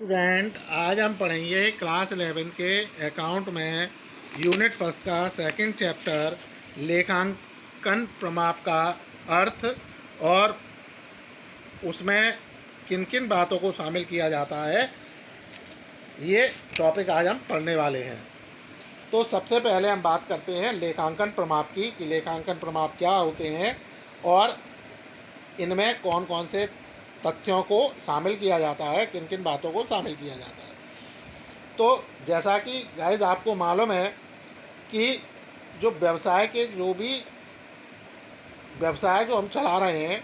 Student, आज हम पढ़ेंगे क्लास 11 के अकाउंट में यूनिट फर्स्ट का सेकंड चैप्टर लेखांकन प्रमाप का अर्थ और उसमें किन किन बातों को शामिल किया जाता है, ये टॉपिक आज हम पढ़ने वाले हैं। तो सबसे पहले हम बात करते हैं लेखांकन प्रमाप की कि लेखांकन प्रमाप क्या होते हैं और इनमें कौन कौन से तथ्यों को शामिल किया जाता है, किन किन बातों को शामिल किया जाता है। तो जैसा कि गाइस आपको मालूम है कि जो व्यवसाय जो हम चला रहे हैं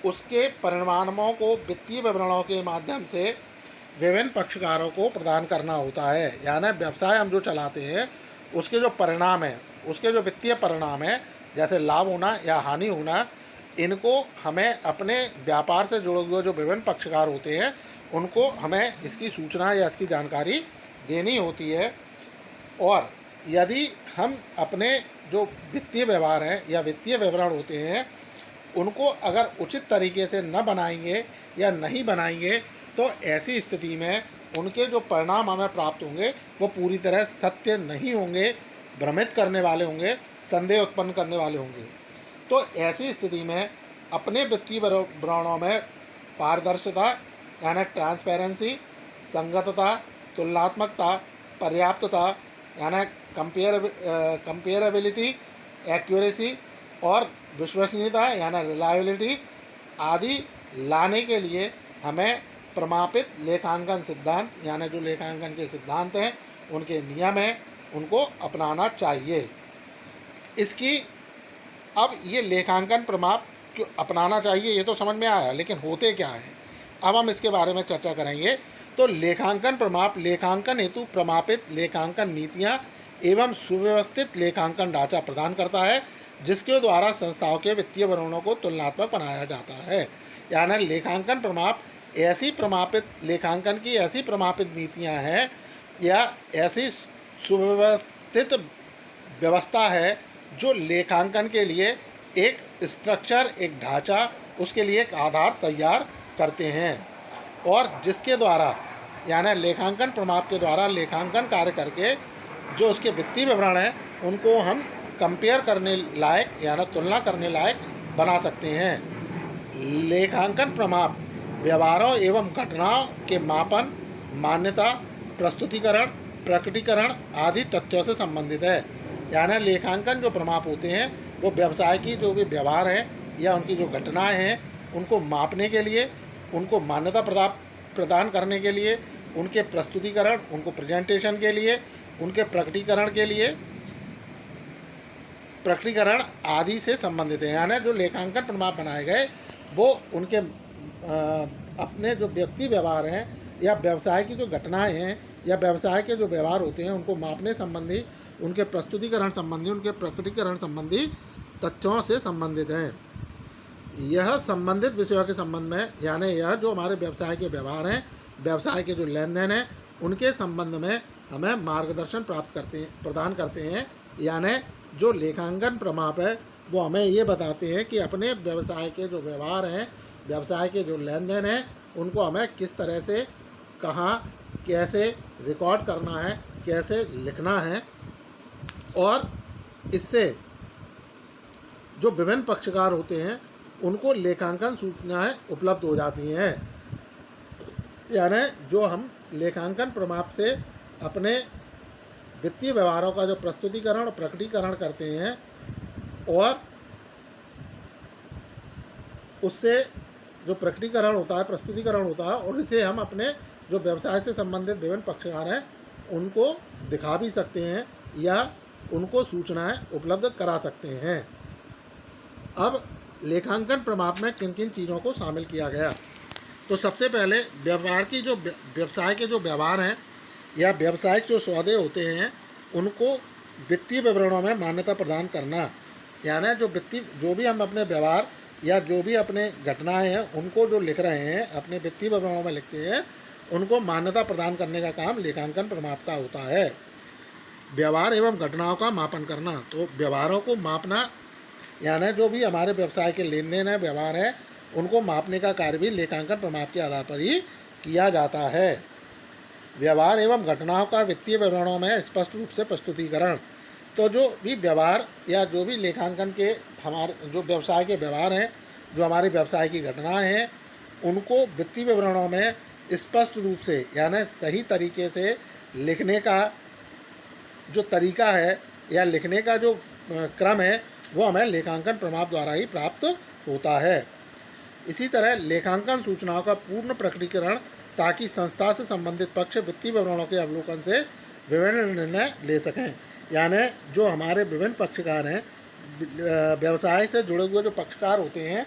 उसके परिणामों को वित्तीय विवरणों के माध्यम से विभिन्न पक्षकारों को प्रदान करना होता है। यानी व्यवसाय हम जो चलाते हैं उसके जो परिणाम है, उसके जो वित्तीय परिणाम है, जैसे लाभ होना या हानि होना, इनको हमें अपने व्यापार से जुड़े हुए जो विभिन्न पक्षकार होते हैं उनको हमें इसकी सूचना या इसकी जानकारी देनी होती है। और यदि हम अपने जो वित्तीय व्यवहार हैं या वित्तीय विवरण होते हैं उनको अगर उचित तरीके से न बनाएंगे या नहीं बनाएंगे तो ऐसी स्थिति में उनके जो परिणाम हमें प्राप्त होंगे वो पूरी तरह सत्य नहीं होंगे, भ्रमित करने वाले होंगे, संदेह उत्पन्न करने वाले होंगे। तो ऐसी स्थिति में अपने वित्तीय विवरणों में पारदर्शिता यानी ट्रांसपेरेंसी, संगतता, तुलनात्मकता, पर्याप्तता यानी कंपेरेबिलिटी, एक्यूरेसी और विश्वसनीयता यानी रिलायबिलिटी आदि लाने के लिए हमें प्रमापित लेखांकन सिद्धांत यानी जो लेखांकन के सिद्धांत हैं, उनके नियम हैं, उनको अपनाना चाहिए। इसकी अब ये लेखांकन प्रमाप क्यों अपनाना चाहिए ये तो समझ में आया, लेकिन होते क्या हैं अब हम इसके बारे में चर्चा करेंगे। तो लेखांकन प्रमाप लेखांकन हेतु प्रमापित लेखांकन नीतियाँ एवं सुव्यवस्थित लेखांकन ढांचा प्रदान करता है जिसके द्वारा संस्थाओं के वित्तीय विवरणों को तुलनात्मक बनाया जाता है। यानी लेखांकन प्रमाप ऐसी प्रमापित लेखांकन की ऐसी प्रमापित नीतियाँ हैं या ऐसी सुव्यवस्थित व्यवस्था है जो लेखांकन के लिए एक स्ट्रक्चर, एक ढांचा, उसके लिए एक आधार तैयार करते हैं और जिसके द्वारा यानी लेखांकन प्रमाप के द्वारा लेखांकन कार्य करके जो उसके वित्तीय विवरण हैं उनको हम कंपेयर करने लायक यानी तुलना करने लायक बना सकते हैं। लेखांकन प्रमाप व्यवहारों एवं घटनाओं के मापन, मान्यता, प्रस्तुतिकरण, प्रकटीकरण आदि तथ्यों से संबंधित है। यानी लेखांकन जो प्रमाप होते हैं वो व्यवसाय की जो भी व्यवहार है या उनकी जो घटनाएं हैं उनको मापने के लिए, उनको मान्यता प्रदान करने के लिए, उनके प्रस्तुतिकरण, उनको प्रेजेंटेशन के लिए, उनके प्रकटीकरण आदि से संबंधित है। यानी जो लेखांकन प्रमाप बनाए गए वो उनके अपने जो व्यक्ति व्यवहार हैं या व्यवसाय की जो घटनाएं हैं या व्यवसाय के जो व्यवहार होते हैं उनको मापने संबंधी, उनके प्रस्तुतिकरण संबंधी, उनके प्रकटीकरण संबंधी तथ्यों से संबंधित हैं। यह संबंधित विषयों के संबंध में यानी यह जो हमारे व्यवसाय के व्यवहार हैं, व्यवसाय के जो लेन देन हैं उनके संबंध में हमें मार्गदर्शन प्रदान करते हैं। यानी जो लेखांकन प्रमाप है वो हमें ये बताते हैं कि अपने व्यवसाय के जो व्यवहार हैं, व्यवसाय के जो लेन देन हैं उनको हमें किस तरह से, कहाँ, कैसे रिकॉर्ड करना है, कैसे लिखना है और इससे जो विभिन्न पक्षकार होते हैं उनको लेखांकन सूचनाएं उपलब्ध हो जाती हैं। यानी जो हम लेखांकन प्रमाप से अपने वित्तीय व्यवहारों का जो प्रस्तुतिकरण और प्रकटीकरण करते हैं और उससे जो प्रकटीकरण होता है, प्रस्तुतिकरण होता है और इसे हम अपने जो व्यवसाय से संबंधित विभिन्न पक्षकार हैं उनको दिखा भी सकते हैं या उनको सूचनाएं उपलब्ध करा सकते हैं। अब लेखांकन प्रमाप में किन किन चीज़ों को शामिल किया गया, तो सबसे पहले व्यवसाय के जो व्यवहार हैं या व्यवसायिक जो सौदे होते हैं उनको वित्तीय विवरणों में मान्यता प्रदान करना। यानी जो भी हम अपने व्यवहार या जो भी अपने घटनाएं हैं उनको जो लिख रहे हैं अपने वित्तीय विवरणों में लिखते हैं उनको मान्यता प्रदान करने का काम लेखांकन प्रमाप का होता है। व्यवहार एवं घटनाओं का मापन करना, तो व्यवहारों को मापना यानी जो भी हमारे व्यवसाय के लेन देन है, व्यवहार है, उनको मापने का कार्य भी लेखांकन प्रमाप के आधार पर ही किया जाता है। व्यवहार एवं घटनाओं का वित्तीय विवरणों में स्पष्ट रूप से प्रस्तुतिकरण। तो जो भी व्यवहार या जो भी लेखांकन के हमारे जो व्यवसाय के व्यवहार हैं, जो हमारे व्यवसाय की घटनाएं हैं, उनको वित्तीय विवरणों में स्पष्ट रूप से यानी सही तरीके से लिखने का जो तरीका है या लिखने का जो क्रम है वो हमें लेखांकन प्रमाप द्वारा ही प्राप्त होता है। इसी तरह लेखांकन सूचनाओं का पूर्ण प्रकटीकरण, ताकि संस्था से संबंधित पक्ष वित्तीय विवरणों के अवलोकन से विभिन्न निर्णय ले सकें। यानी जो हमारे विभिन्न पक्षकार हैं, व्यवसाय से जुड़े हुए जो पक्षकार होते हैं,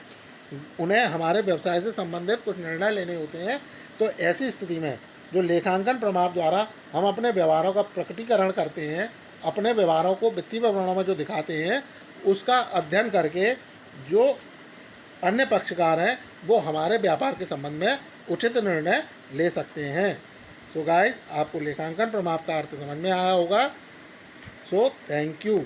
उन्हें हमारे व्यवसाय से संबंधित कुछ निर्णय लेने होते हैं। तो ऐसी स्थिति में जो लेखांकन प्रमाप द्वारा हम अपने व्यवहारों का प्रकटीकरण करते हैं, अपने व्यवहारों को वित्तीय विवरणों में जो दिखाते हैं, उसका अध्ययन करके जो अन्य पक्षकार हैं वो हमारे व्यापार के संबंध में उचित निर्णय ले सकते हैं। सो गाइस, आपको लेखांकन प्रमाप का अर्थ समझ में आया होगा। So thank you.